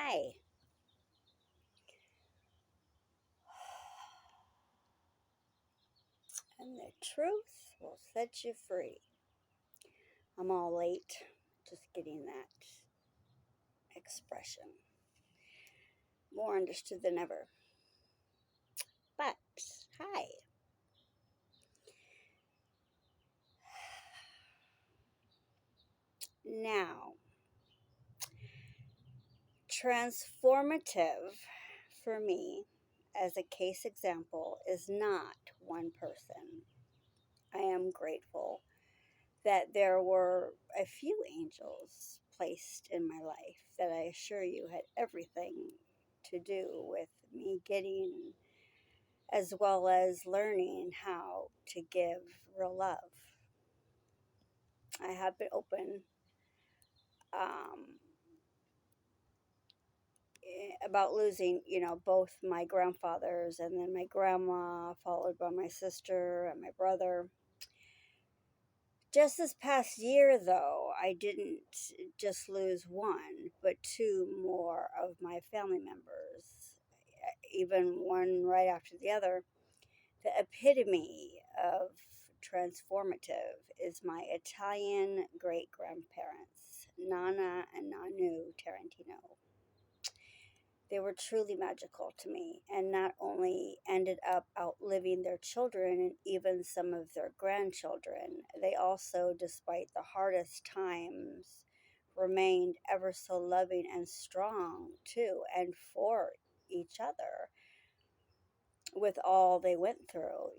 Hi. And the truth will set you free. I'm all late, just getting that expression. More understood than ever. But, hi. Now, transformative for me, as a case example, is not one person. I am grateful that there were a few angels placed in my life that I assure you had everything to do with me getting as well as learning how to give real love. I have been open about losing, both my grandfathers and then my grandma, followed by my sister and my brother. Just this past year, though, I didn't just lose one, but two more of my family members, even one right after the other. The epitome of transformative is my Italian great grandparents, Nana and Nanu Tarantino. They were truly magical to me and not only ended up outliving their children and even some of their grandchildren, they also, despite the hardest times, remained ever so loving and strong too, and for each other with all they went through.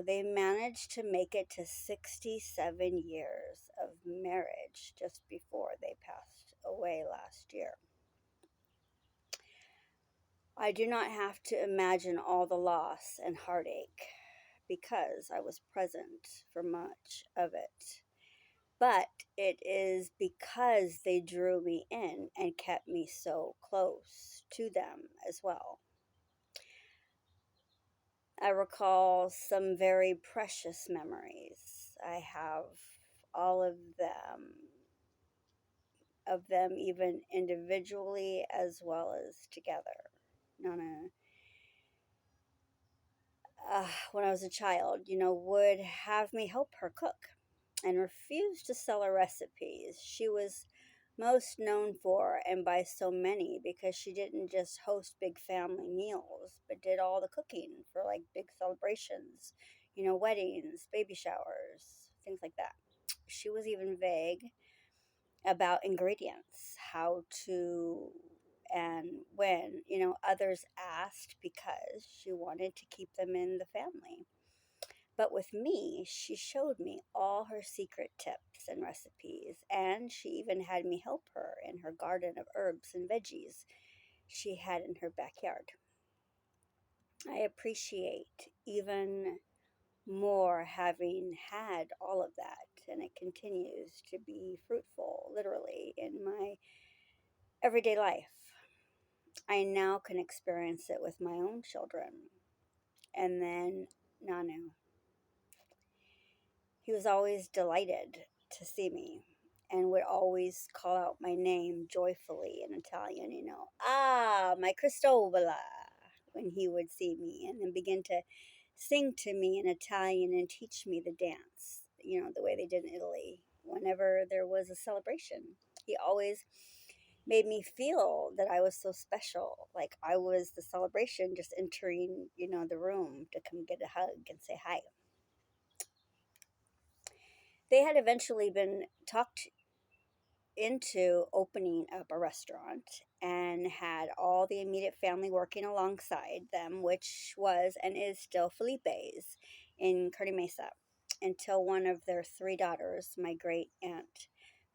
They managed to make it to 67 years of marriage just before they passed away last year. I do not have to imagine all the loss and heartache because I was present for much of it. But it is because they drew me in and kept me so close to them as well. I recall some very precious memories. I have all of them even individually as well as together. Nana, when I was a child, would have me help her cook and refused to sell her recipes. She was most known for, and by so many, because she didn't just host big family meals, but did all the cooking for like big celebrations, weddings, baby showers, things like that. She was even vague about ingredients, how to and when, others asked because she wanted to keep them in the family. But with me, she showed me all her secret tips and recipes, and she even had me help her in her garden of herbs and veggies she had in her backyard. I appreciate even more having had all of that, and it continues to be fruitful, literally, in my everyday life. I now can experience it with my own children. And then Nanu. He was always delighted to see me and would always call out my name joyfully in Italian, my Cristobola, when he would see me, and then begin to sing to me in Italian and teach me the dance, the way they did in Italy whenever there was a celebration. He always made me feel that I was so special, like I was the celebration just entering, the room to come get a hug and say hi. They had eventually been talked into opening up a restaurant and had all the immediate family working alongside them, which was and is still Felipe's in Cardi Mesa, until one of their three daughters, my great aunt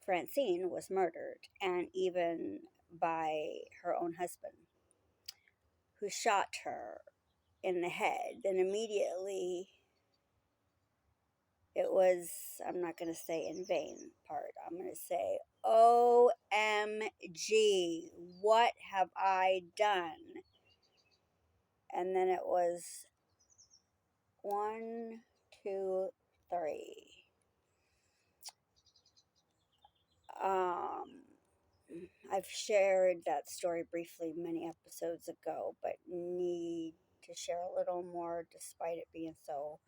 Francine, was murdered, and even by her own husband, who shot her in the head. Then immediately it was, I'm not going to say in vain part, I'm going to say, OMG, what have I done? And then it was one, two, three. Um, I've shared that story briefly many episodes ago, but need to share a little more despite it being so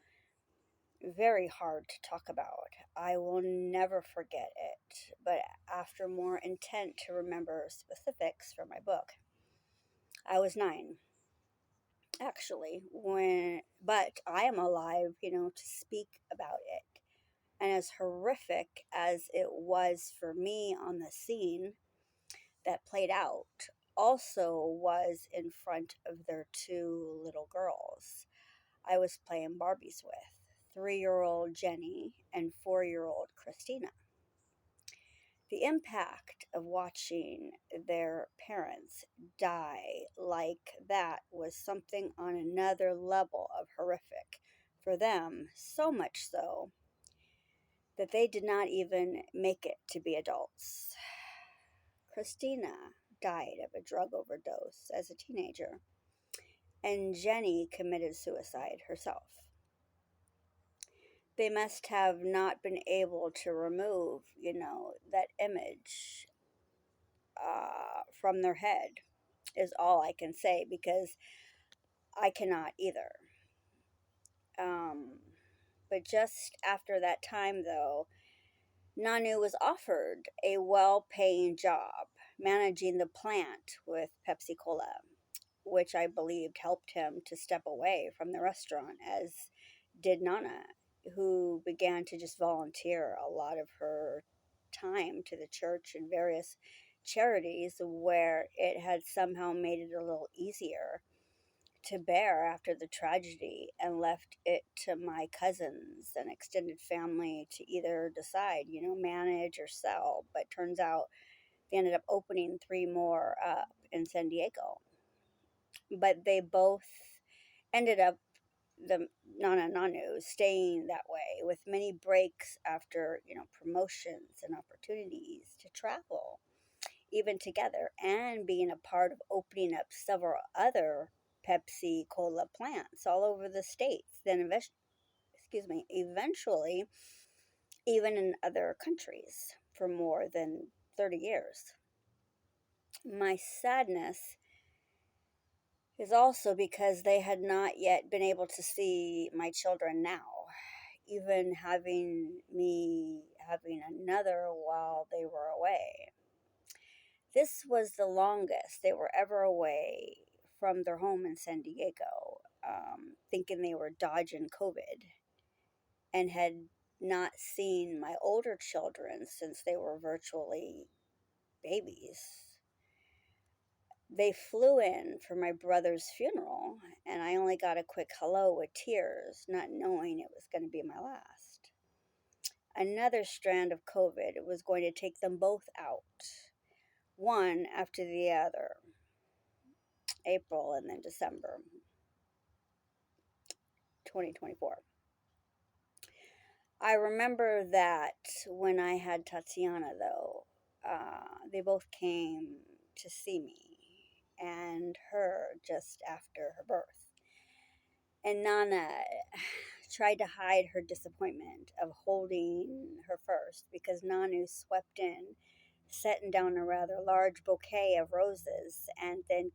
very hard to talk about. I will never forget it, but after more intent to remember specifics for my book, I was 9 actually when but I am alive, to speak about it. And as horrific as it was for me on the scene that played out, also was in front of their 2 little girls I was playing Barbies with, 3-year-old Jenny and 4-year-old Christina. The impact of watching their parents die like that was something on another level of horrific for them, so much so that they did not even make it to be adults. Christina died of a drug overdose as a teenager, and Jenny committed suicide herself. They must have not been able to remove, that image from their head, is all I can say, because I cannot either. Um, but just after that time, though, Nanu was offered a well paying job managing the plant with Pepsi Cola, which I believed helped him to step away from the restaurant, as did Nana, who began to just volunteer a lot of her time to the church and various charities where it had somehow made it a little easier to bear after the tragedy, and left it to my cousins and extended family to either decide, manage or sell. But turns out they ended up opening 3 more up in San Diego. But they both ended up, the Nana and Nanu, staying that way with many breaks after, promotions and opportunities to travel, even together, and being a part of opening up several other Pepsi Cola plants all over the states. Then, eventually, even in other countries for more than 30 years. My sadness is also because they had not yet been able to see my children now, even having another while they were away. This was the longest they were ever away from their home in San Diego, thinking they were dodging COVID, and had not seen my older children since they were virtually babies. They flew in for my brother's funeral, and I only got a quick hello with tears, not knowing it was going to be my last. Another strand of COVID was going to take them both out, one after the other. April and then December 2024. I remember that when I had Tatiana, though, they both came to see me and her just after her birth. And Nana tried to hide her disappointment of holding her first, because Nanu swept in, setting down a rather large bouquet of roses, and then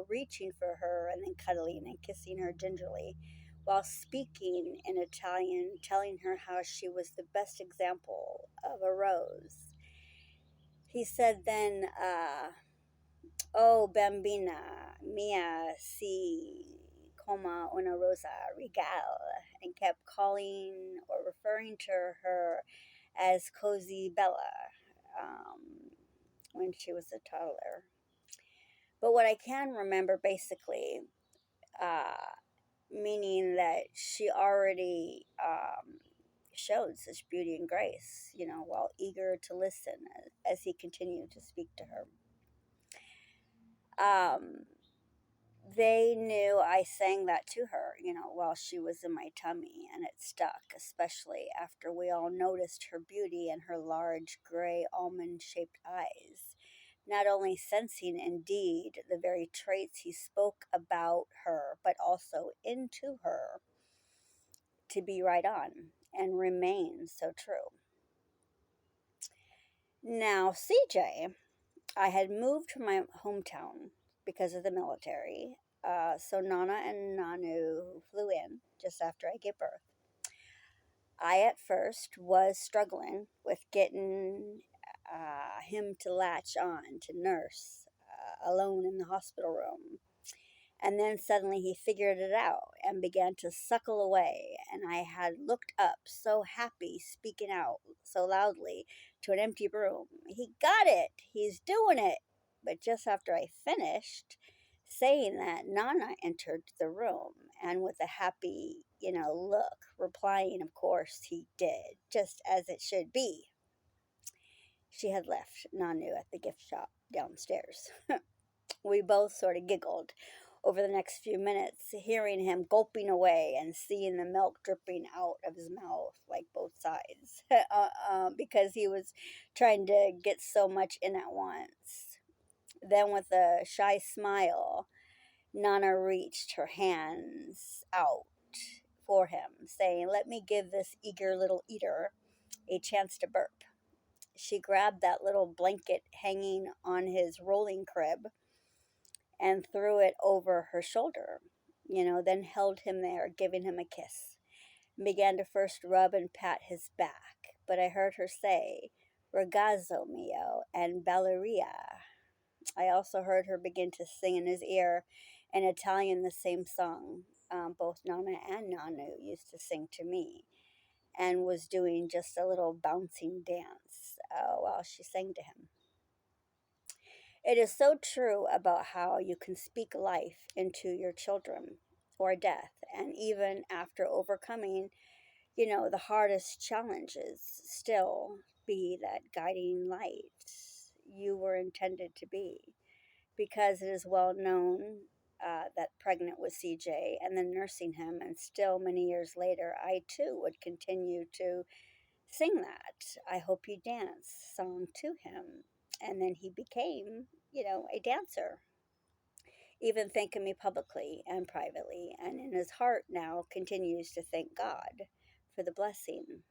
reaching for her and then cuddling and kissing her gingerly while speaking in Italian, telling her how she was the best example of a rose. He said then, "Oh, bambina mia, si come una rosa regal," and kept calling or referring to her as Cozy Bella when she was a toddler. But what I can remember basically, uh, meaning that she already showed such beauty and grace, while eager to listen as he continued to speak to her. Um, they knew I sang that to her, while she was in my tummy, and it stuck, especially after we all noticed her beauty and her large gray almond shaped eyes, not only sensing indeed the very traits he spoke about her, but also into her to be right on and remain so true. Now, CJ, I had moved from my hometown because of the military. So Nana and Nanu flew in just after I gave birth. I at first was struggling with getting him to latch on to nurse alone in the hospital room. And then suddenly he figured it out and began to suckle away. And I had looked up, so happy, speaking out so loudly to an empty room. He got it! He's doing it! But just after I finished saying that, Nana entered the room and with a happy, look, replying, of course he did, just as it should be. She had left Nanu at the gift shop downstairs. We both sort of giggled over the next few minutes, hearing him gulping away and seeing the milk dripping out of his mouth, like both sides, because he was trying to get so much in at once. Then, with a shy smile, Nana reached her hands out for him, saying, "Let me give this eager little eater a chance to burp." She grabbed that little blanket hanging on his rolling crib and threw it over her shoulder, then held him there, giving him a kiss, and began to first rub and pat his back. But I heard her say, "Ragazzo mio" and "Balleria." I also heard her begin to sing in his ear in Italian the same song both Nana and Nanu used to sing to me, and was doing just a little bouncing dance while she sang to him. It is so true about how you can speak life into your children or death, and even after overcoming, the hardest challenges, still be that guiding light you were intended to be. Because it is well known that pregnant with CJ and then nursing him, and still many years later, I too would continue to sing that "I Hope You Dance" song to him. And then he became, a dancer, even thanking me publicly and privately, and in his heart now continues to thank God for the blessing.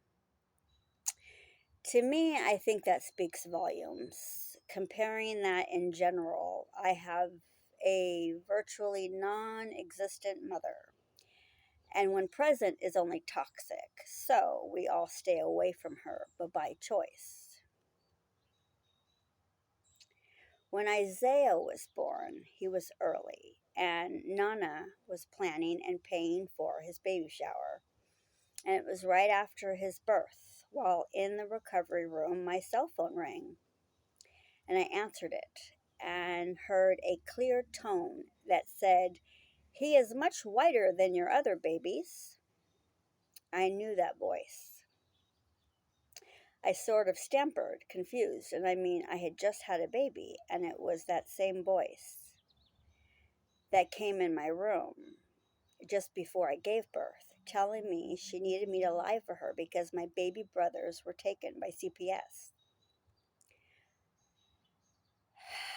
To me, I think that speaks volumes. Comparing that in general, I have a virtually non existent mother, and when present is only toxic, so we all stay away from her, but by choice. When Isaiah was born, he was early, and Nana was planning and paying for his baby shower. And it was right after his birth, while in the recovery room, my cell phone rang, and I answered it and heard a clear tone that said, "He is much whiter than your other babies." I knew that voice. I sort of stammered, confused, and I mean, I had just had a baby, and it was that same voice that came in my room just before I gave birth, telling me she needed me to lie for her because my baby brothers were taken by CPS.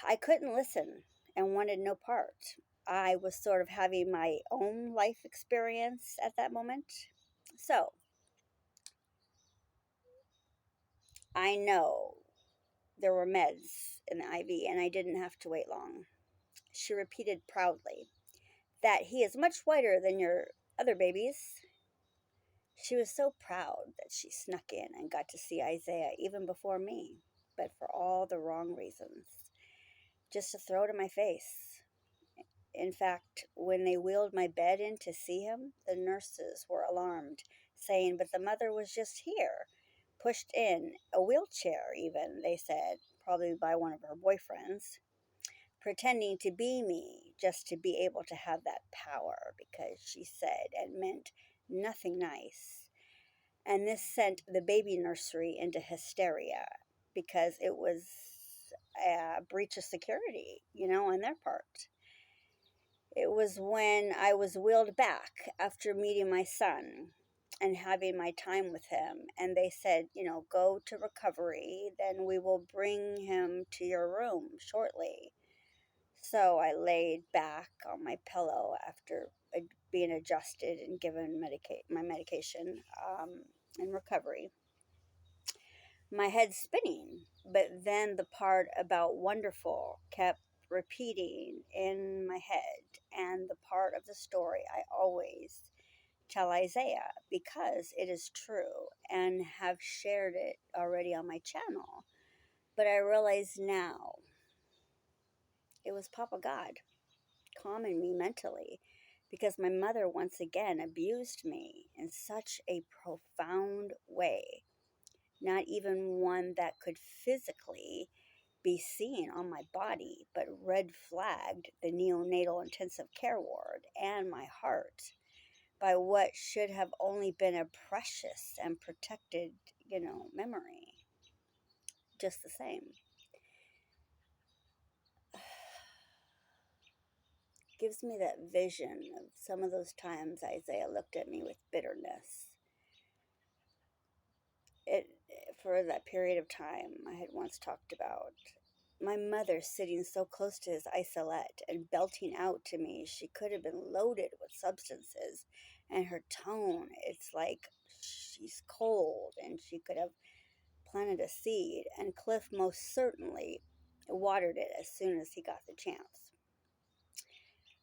I couldn't listen and wanted no part. I was sort of having my own life experience at that moment. So I know there were meds in the IV and I didn't have to wait long. She repeated proudly that he is much whiter than your other babies. She was so proud that she snuck in and got to see Isaiah even before me, but for all the wrong reasons. Just to throw it in my face. In fact, when they wheeled my bed in to see him, the nurses were alarmed, saying, "But the mother was just here, pushed in a wheelchair, even," they said, probably by one of her boyfriends, pretending to be me just to be able to have that power because she said and meant nothing nice. And this sent the baby nursery into hysteria because it was a breach of security, on their part. It was when I was wheeled back after meeting my son and having my time with him, and they said, "Go to recovery, then we will bring him to your room shortly." So I laid back on my pillow after being adjusted and given my medication in recovery. my head spinning. But then the part about wonderful kept repeating in my head, and the part of the story I always tell Isaiah because it is true and have shared it already on my channel. But I realize now it was Papa God calming me mentally because my mother once again abused me in such a profound way, not even one that could physically be seen on my body, but red flagged the neonatal intensive care ward and my heart by what should have only been a precious and protected, memory. Just the same. Gives me that vision of some of those times Isaiah looked at me with bitterness. It For that period of time I had once talked about. My mother sitting so close to his isolette and belting out to me she could have been loaded with substances, and her tone, it's like she's cold and she could have planted a seed, and Cliff most certainly watered it as soon as he got the chance.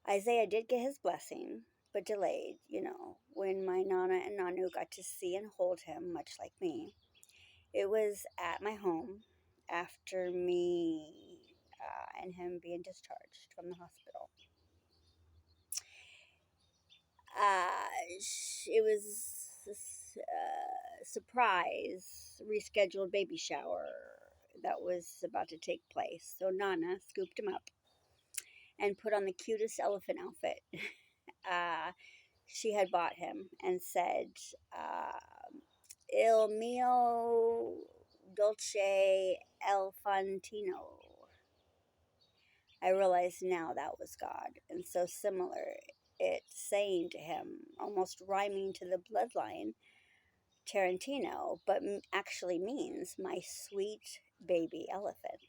Isaiah did get his blessing, but delayed, when my Nana and Nanu got to see and hold him, much like me. It was at my home after me and him being discharged from the hospital. It was a surprise rescheduled baby shower that was about to take place. So Nana scooped him up and put on the cutest elephant outfit she had bought him and said, Il mio dolce elefantino. I realize now that was God, and so similar it saying to him, almost rhyming to the bloodline, Tarantino, but actually means my sweet baby elephant.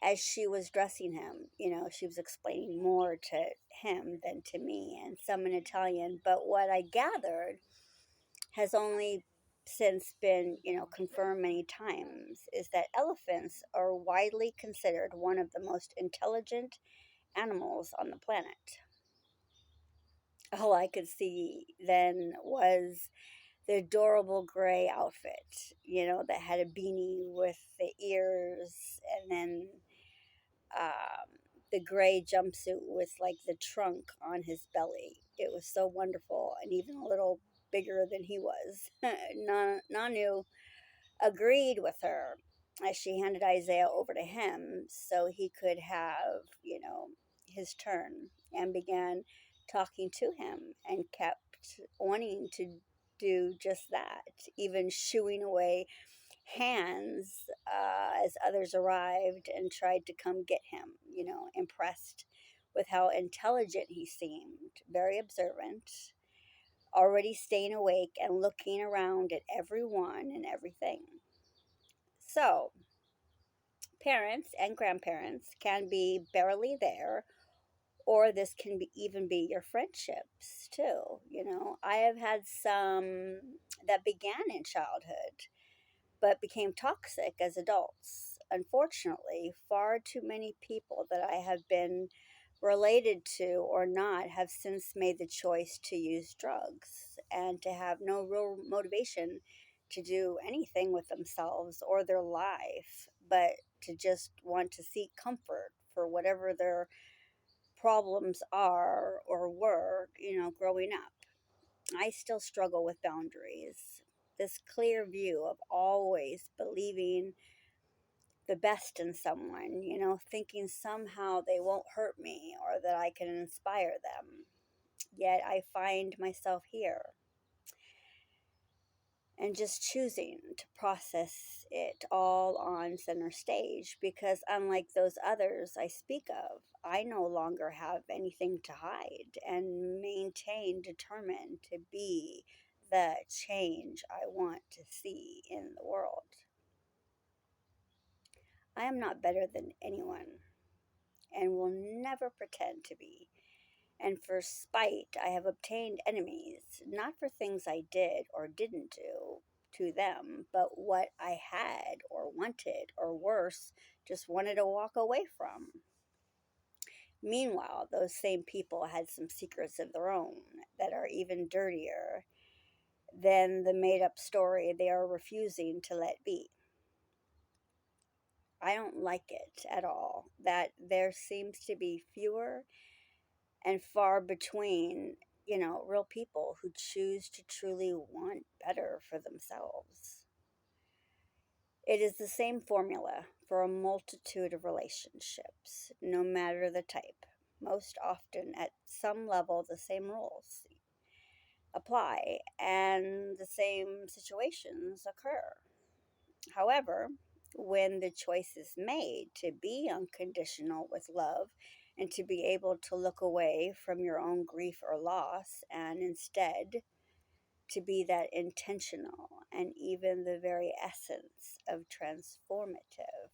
As she was dressing him, she was explaining more to him than to me, and some in Italian. But what I gathered has only since been, confirmed many times, is that elephants are widely considered one of the most intelligent animals on the planet. All I could see then was the adorable gray outfit, that had a beanie with the ears, and then the gray jumpsuit with like the trunk on his belly. It was so wonderful and even a little bigger than he was. Nanu agreed with her as she handed Isaiah over to him so he could have, his turn, and began talking to him and kept wanting to do just that, even shooing away hands as others arrived and tried to come get him, impressed with how intelligent he seemed, very observant, already staying awake and looking around at everyone and everything. So, parents and grandparents can be barely there, or this can even be your friendships too. I have had some that began in childhood but became toxic as adults. Unfortunately, far too many people that I have been related to or not have since made the choice to use drugs and to have no real motivation to do anything with themselves or their life, but to just want to seek comfort for whatever their problems are or were, growing up. I still struggle with boundaries. This clear view of always believing the best in someone, thinking somehow they won't hurt me or that I can inspire them. Yet I find myself here and just choosing to process it all on center stage because, unlike those others I speak of, I no longer have anything to hide and maintain determined to be the change I want to see in the world. I am not better than anyone and will never pretend to be. And for spite, I have obtained enemies, not for things I did or didn't do to them, but what I had or wanted, or worse, just wanted to walk away from. Meanwhile, those same people had some secrets of their own that are even dirtier than the made up story they are refusing to let be. I don't like it at all that there seems to be fewer and far between, real people who choose to truly want better for themselves. It is the same formula for a multitude of relationships, no matter the type. Most often, at some level, the same rules apply and the same situations occur. However, when the choice is made to be unconditional with love and to be able to look away from your own grief or loss and instead to be that intentional and even the very essence of transformative,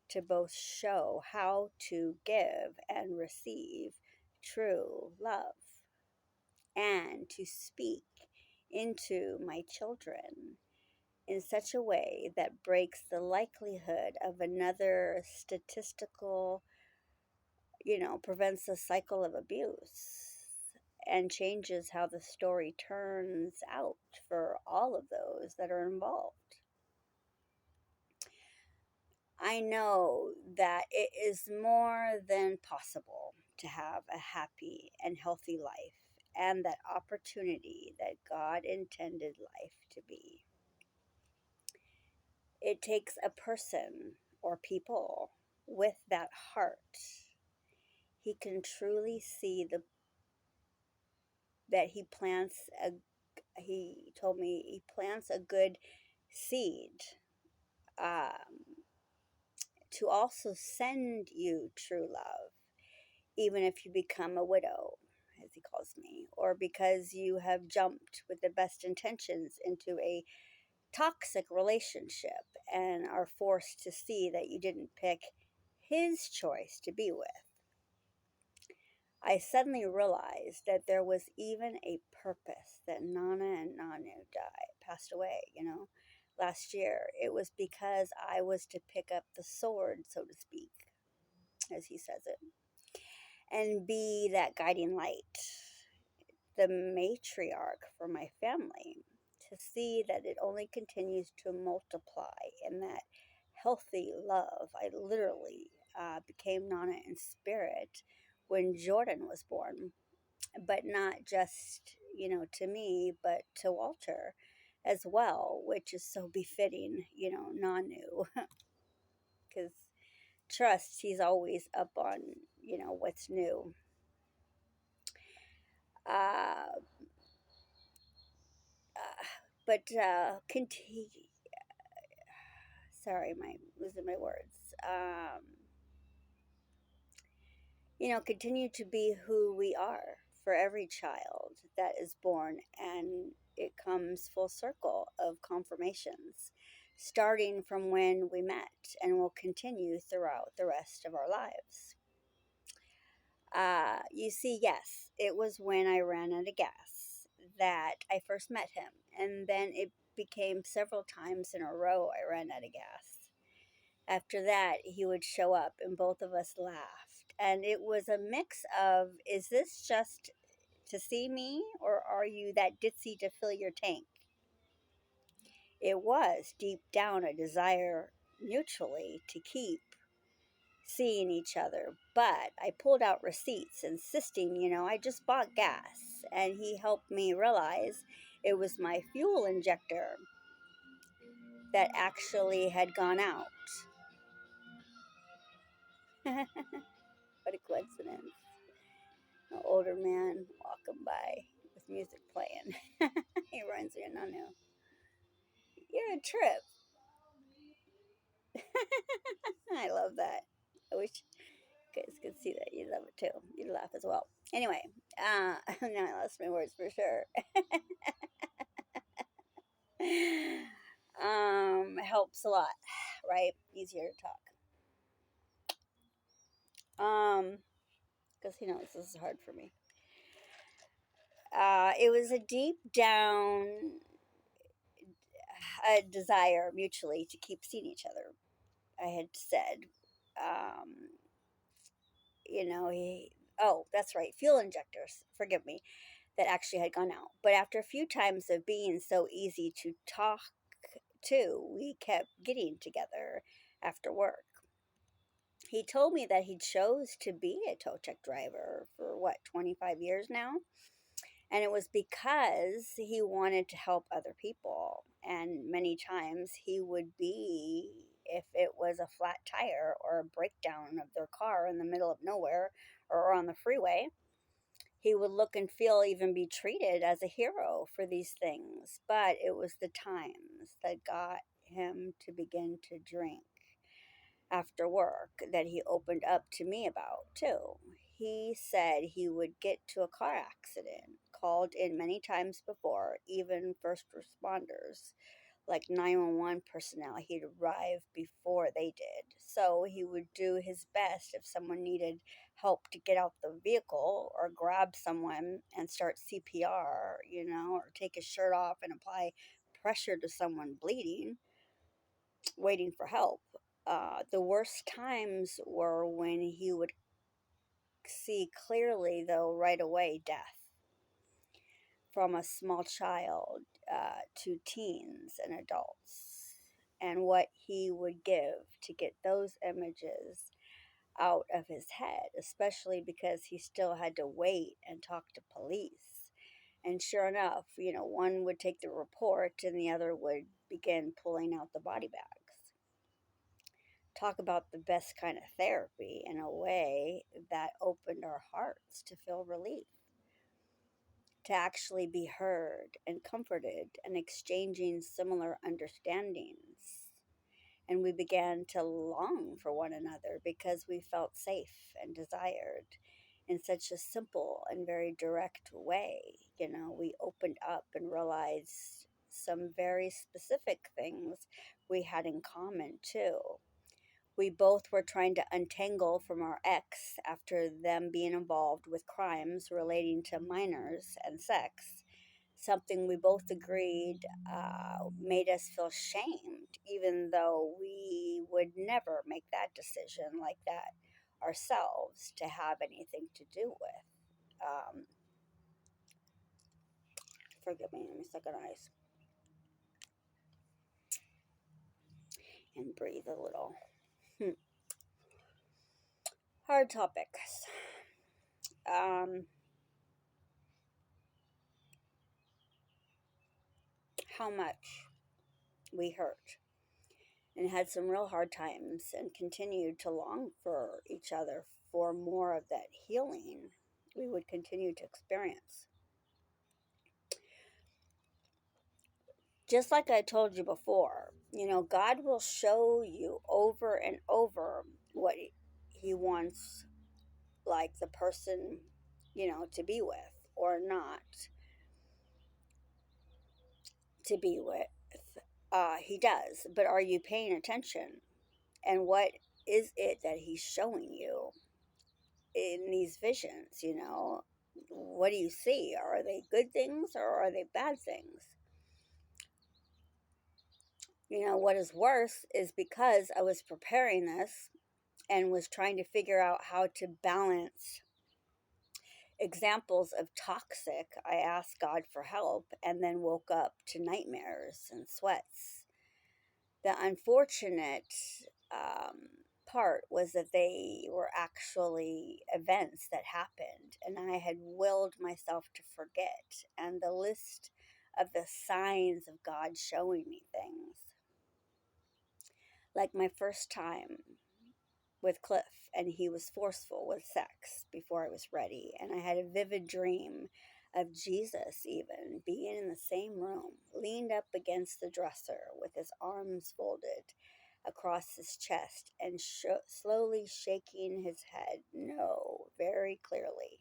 to both show how to give and receive true love and to speak into my children in such a way that breaks the likelihood of another statistical, prevents a cycle of abuse and changes how the story turns out for all of those that are involved. I know that it is more than possible to have a happy and healthy life and that opportunity that God intended life to be. It takes a person or people with that heart. He can truly see that he told me he plants a good seed, um, to also send you true love, even if you become a widow, as he calls me, or because you have jumped with the best intentions into a toxic relationship and are forced to see that you didn't pick his choice to be with. I suddenly realized that there was even a purpose that Nana and Nanu passed away, last year. It was because I was to pick up the sword, so to speak, as he says it, and be that guiding light, the matriarch for my family, to see that it only continues to multiply in that healthy love. I literally became Nana in spirit when Jordan was born, but not just, to me, but to Walter as well, which is so befitting, Nanu, because trust, he's always up on, what's new. Uh, continue. Sorry, my losing my words. Continue to be who we are for every child that is born, and it comes full circle of confirmations, starting from when we met, and will continue throughout the rest of our lives. You see, yes, it was when I ran out of gas that I first met him, and then it became several times in a row I ran out of gas. After that, he would show up, and both of us laughed. And it was a mix of, is this just to see me, or are you that ditzy to fill your tank? It was deep down a desire mutually to keep seeing each other, but I pulled out receipts insisting, I just bought gas, and he helped me realize it was my fuel injector that actually had gone out. What a coincidence. An older man walking by with music playing. He runs me, Nanu. You're a trip. I love that. I wish you guys could see that. You love it too. You'd laugh as well. Anyway, now I lost my words for sure. Helps a lot, right? Easier to talk. Because he knows this is hard for me. It was a deep down a desire mutually to keep seeing each other. I had said, um, oh, that's right, fuel injectors, forgive me, that actually had gone out. But after a few times of being so easy to talk to, we kept getting together after work. He told me that he chose to be a tow truck driver for what, 25 years now? And it was because he wanted to help other people. And many times he would be, if it was a flat tire or a breakdown of their car in the middle of nowhere or on the freeway, he would look and feel, even be treated as a hero for these things. But it was the times that got him to begin to drink after work that he opened up to me about too. He said he would get to a car accident, called in many times before, even first responders like 911 personnel. He'd arrive before they did. So he would do his best if someone needed help to get out the vehicle or grab someone and start CPR, or take his shirt off and apply pressure to someone bleeding, waiting for help. The worst times were when he would see clearly, though, right away, death from a small child to teens and adults, and what he would give to get those images out of his head, especially because he still had to wait and talk to police. And sure enough, one would take the report and the other would begin pulling out the body bags. Talk about the best kind of therapy, in a way that opened our hearts to feel relief, to actually be heard and comforted and exchanging similar understandings. And we began to long for one another because we felt safe and desired in such a simple and very direct way. We opened up and realized some very specific things we had in common too. We both were trying to untangle from our ex after them being involved with crimes relating to minors and sex, something we both agreed made us feel shamed, even though we would never make that decision like that ourselves to have anything to do with. Forgive me, let me suck on ice and breathe a little. Hard topics. Um, how much we hurt and had some real hard times and continued to long for each other for more of that healing we would continue to experience. Just like I told you before, God will show you over and over what He wants, like the person, to be with or not to be with. He does, but are you paying attention? And what is it that He's showing you in these visions? What do you see? Are they good things or are they bad things? What is worse is because I was preparing this and was trying to figure out how to balance examples of toxic, I asked God for help and then woke up to nightmares and sweats. The unfortunate part was that they were actually events that happened, and I had willed myself to forget. And the list of the signs of God showing me things, like my first time with Cliff, and he was forceful with sex before I was ready. And I had a vivid dream of Jesus, even being in the same room, leaned up against the dresser with his arms folded across his chest and slowly shaking his head no very clearly.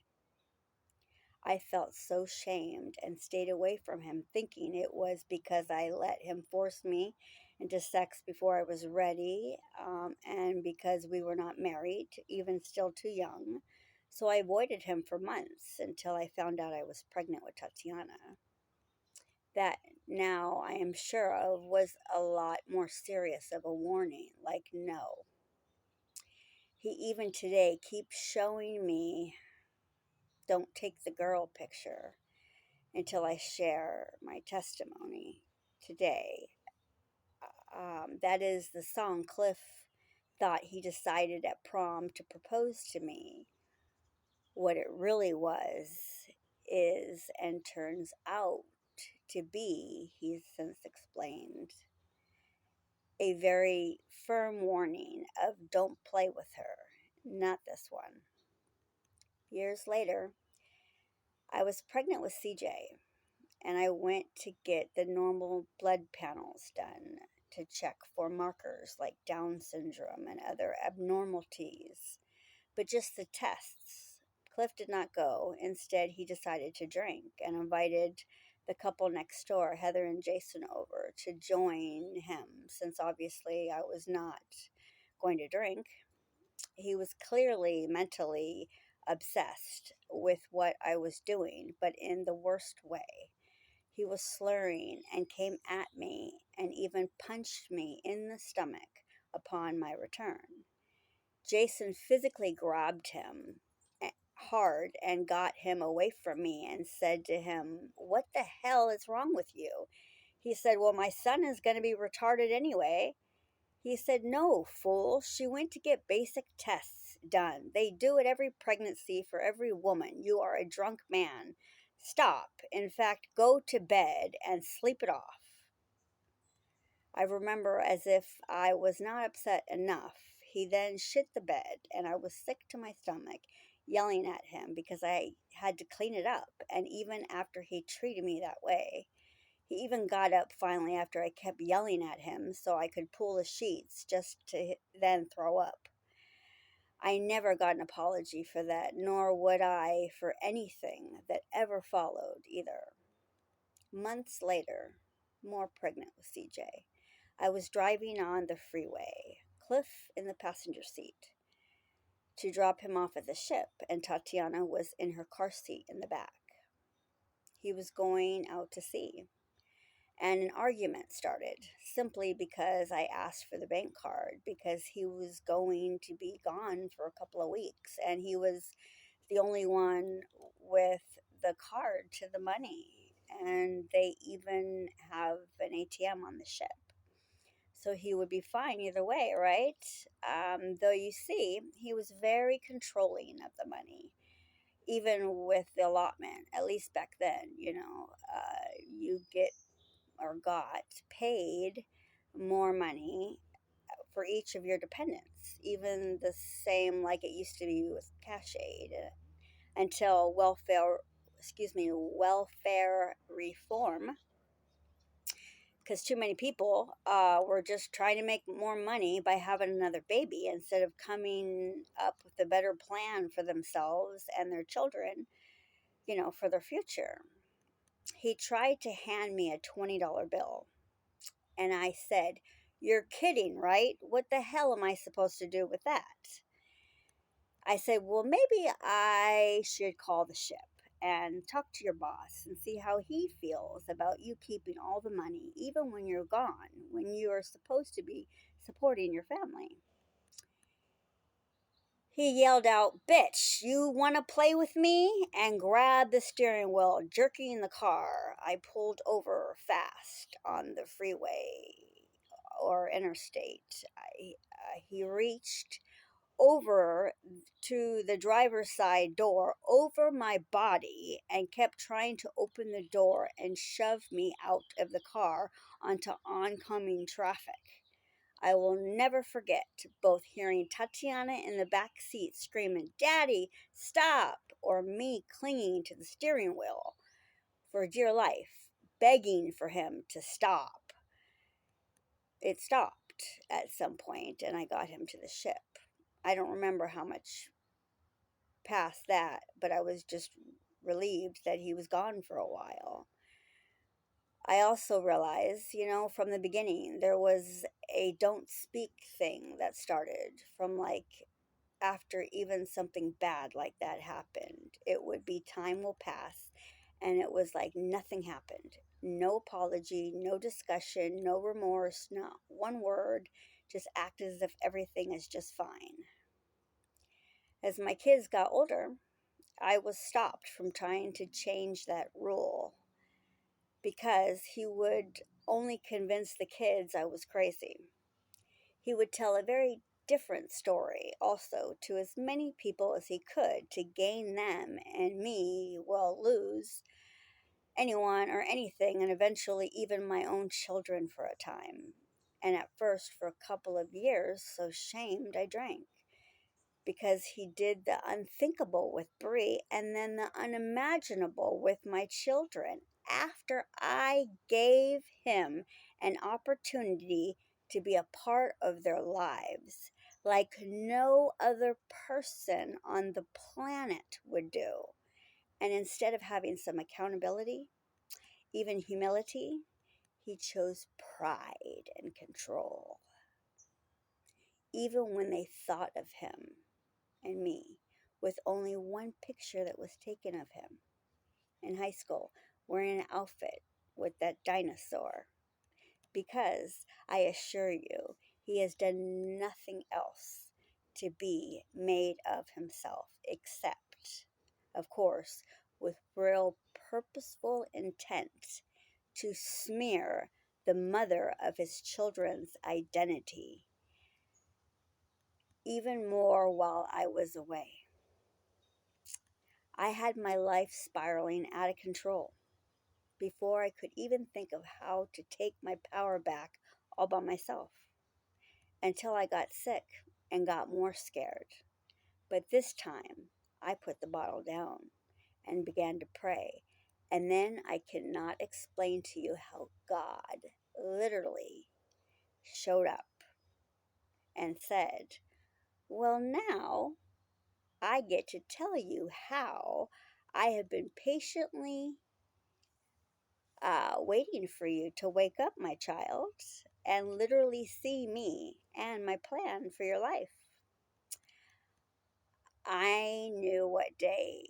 I felt so shamed and stayed away from him, thinking it was because I let him force me into sex before I was ready, and because we were not married, even still too young. So I avoided him for months until I found out I was pregnant with Tatiana. That now I am sure of was a lot more serious of a warning, like, no. He even today keeps showing me don't take the girl picture until I share my testimony today. That is the song Cliff thought he decided at prom to propose to me. What it really was is, and turns out to be, he's since explained, a very firm warning of don't play with her, not this one. Years later, I was pregnant with CJ, and I went to get the normal blood panels done to check for markers like Down syndrome and other abnormalities, but just the tests. Cliff did not go. Instead, he decided to drink and invited the couple next door, Heather and Jason, over to join him since obviously I was not going to drink. He was clearly mentally obsessed with what I was doing, but in the worst way. He was slurring and came at me and even punched me in the stomach upon my return. Jason physically grabbed him hard and got him away from me and said to him, "What the hell is wrong with you?" He said, "Well, my son is going to be retarded anyway." He said, "No, fool. She went to get basic tests done. They do it every pregnancy for every woman. You are a drunk man. Stop. In fact, go to bed and sleep it off." I remember as if I was not upset enough. He then shit the bed, and I was sick to my stomach, yelling at him because I had to clean it up. And even after he treated me that way, he even got up finally after I kept yelling at him so I could pull the sheets just to then throw up. I never got an apology for that, nor would I for anything that ever followed either. Months later, more pregnant with CJ, I was driving on the freeway, Cliff in the passenger seat, to drop him off at the ship, and Tatiana was in her car seat in the back. He was going out to sea, and an argument started simply because I asked for the bank card because he was going to be gone for a couple of weeks, and he was the only one with the card to the money, and they even have an ATM on the ship. So he would be fine either way, right? Though you see, he was very controlling of the money, even with the allotment, at least back then, you get or got paid more money for each of your dependents, even the same like it used to be with cash aid until welfare reform, because too many people were just trying to make more money by having another baby instead of coming up with a better plan for themselves and their children, for their future. He tried to hand me a $20 bill, and I said, "You're kidding, right? What the hell am I supposed to do with that?" I said, "Well, maybe I should call the ship and talk to your boss and see how he feels about you keeping all the money, even when you're gone, when you are supposed to be supporting your family." He yelled out, "Bitch, you want to play with me?" and grabbed the steering wheel, jerking the car. I pulled over fast on the freeway or interstate. He reached over to the driver's side door over my body and kept trying to open the door and shove me out of the car onto oncoming traffic. I will never forget both hearing Tatiana in the back seat screaming, "Daddy, stop!" or me clinging to the steering wheel for dear life, begging for him to stop. It stopped at some point, and I got him to the ship. I don't remember how much past that, but I was just relieved that he was gone for a while. I also realized, from the beginning, there was a don't speak thing that started from like after even something bad like that happened. It would be time will pass, and it was like nothing happened. No apology, no discussion, no remorse, not one word. Just act as if everything is just fine. As my kids got older, I was stopped from trying to change that rule because he would only convince the kids I was crazy. He would tell a very different story also to as many people as he could to gain them and me, well, lose anyone or anything, and eventually even my own children for a time. And at first, for a couple of years, so shamed, I drank because he did the unthinkable with Brie and then the unimaginable with my children after I gave him an opportunity to be a part of their lives like no other person on the planet would do. And instead of having some accountability, even humility, he chose pride and control. Even when they thought of him and me with only one picture that was taken of him in high school wearing an outfit with that dinosaur. Because I assure you, he has done nothing else to be made of himself except, of course, with real purposeful intent to smear the mother of his children's identity even more while I was away. I had my life spiraling out of control before I could even think of how to take my power back all by myself until I got sick and got more scared. But this time, I put the bottle down and began to pray. And then I cannot explain to you how God literally showed up and said, well, now I get to tell you how I have been patiently waiting for you to wake up, my child, and literally see me and my plan for your life. I knew what day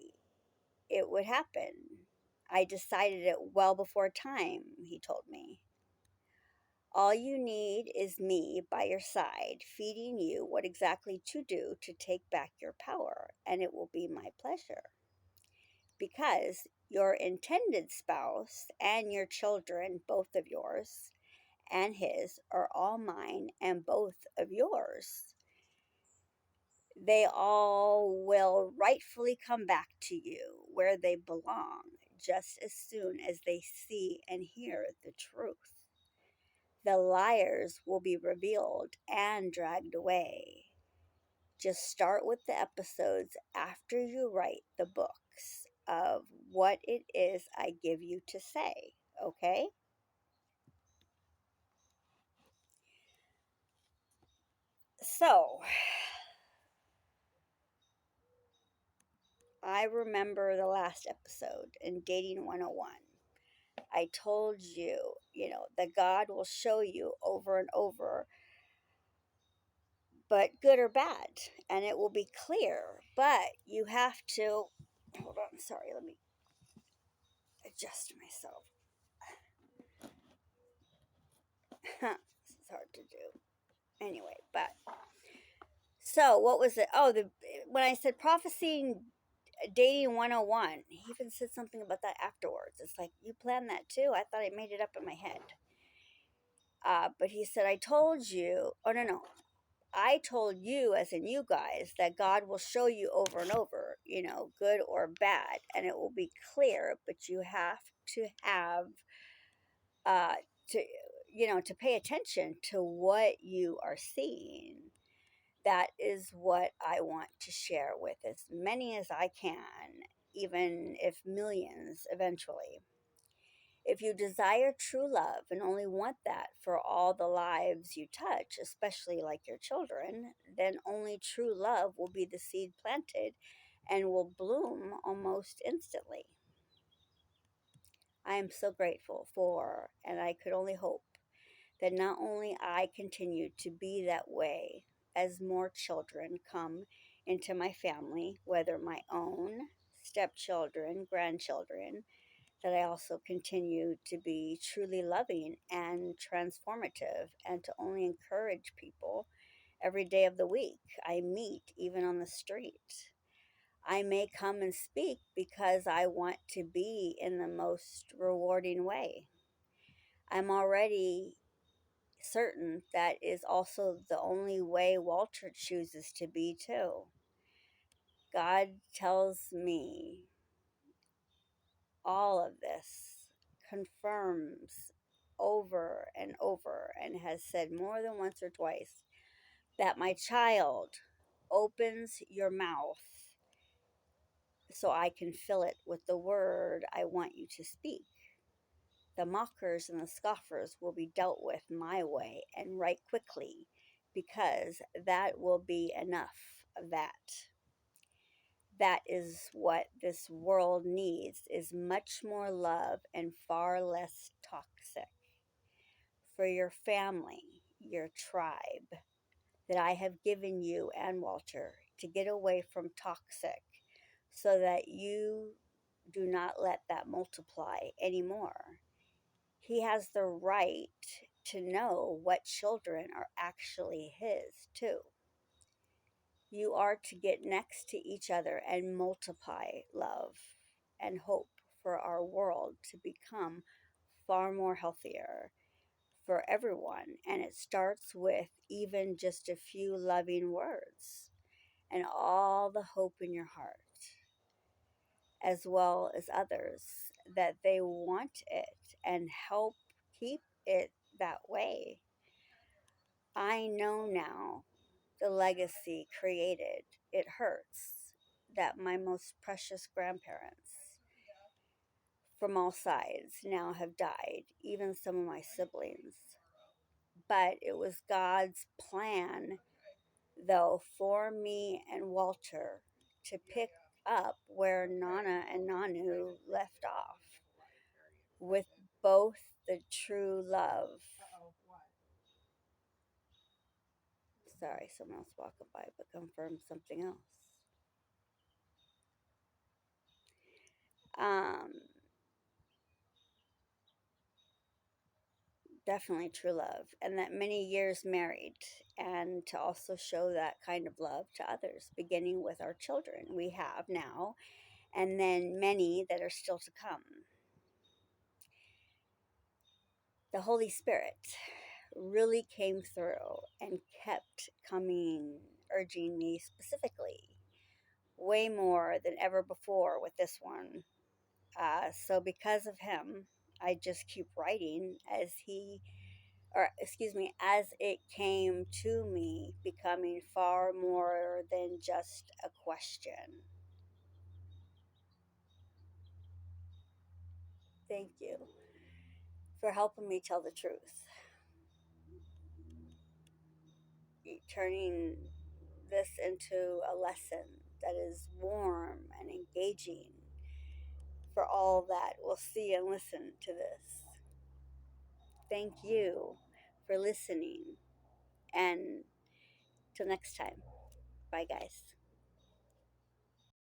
it would happen. I decided it well before time, he told me. All you need is me by your side, feeding you what exactly to do to take back your power, and it will be my pleasure. Because your intended spouse and your children, both of yours, and his, are all mine and both of yours. They all will rightfully come back to you where they belong just as soon as they see and hear the truth. The liars will be revealed and dragged away. Just start with the episodes after you write the books of what it is I give you to say, okay? So, I remember the last episode in Dating 101. I told you, that God will show you over and over, but good or bad, and it will be clear. But you have to, hold on, sorry, let me adjust myself. This is hard to do. Anyway, but so what was it? Oh, when I said prophecy dating 101, he even said something about that afterwards. It's like, you planned that too? I thought I made it up in my head. But he said, I told you, oh, no. I told you, as in you guys, that God will show you over and over, good or bad, and it will be clear, but you have to have, uh, to, to pay attention to what you are seeing. That is what I want to share with as many as I can, even if millions eventually. If you desire true love and only want that for all the lives you touch, especially like your children, then only true love will be the seed planted and will bloom almost instantly. I am so grateful for, and I could only hope that not only I continue to be that way as more children come into my family, whether my own, stepchildren, grandchildren, that I also continue to be truly loving and transformative and to only encourage people every day of the week I meet, even on the street. I may come and speak because I want to be in the most rewarding way. I'm already certain that is also the only way Walter chooses to be, too. God tells me all of this, confirms over and over, and has said more than once or twice that my child opens your mouth so I can fill it with the word I want you to speak. The mockers and the scoffers will be dealt with my way and right quickly, because that will be enough of that. That is what this world needs, is much more love and far less toxic. For your family, your tribe that I have given you and Walter to get away from toxic so that you do not let that multiply anymore. He has the right to know what children are actually his, too. You are to get next to each other and multiply love and hope for our world to become far more healthier for everyone. And it starts with even just a few loving words and all the hope in your heart, as well as others, that they want it and help keep it that way. I know now the legacy created. It hurts that my most precious grandparents from all sides now have died, even some of my siblings. But it was God's plan, though, for me and Walter to pick up where Nana and Nanu left off, with both the true love. Sorry, someone else walking by, but confirmed something else. Um, Definitely true love, and that many years married, and to also show that kind of love to others, beginning with our children we have now, and then many that are still to come. The Holy Spirit really came through and kept coming, urging me specifically, way more than ever before with this one. So, because of him, I just keep writing as he, or excuse me, as it came to me, becoming far more than just a question. Thank you for helping me tell the truth, turning this into a lesson that is warm and engaging for all that will see and listen to this. Thank you for listening, and till next time, bye guys.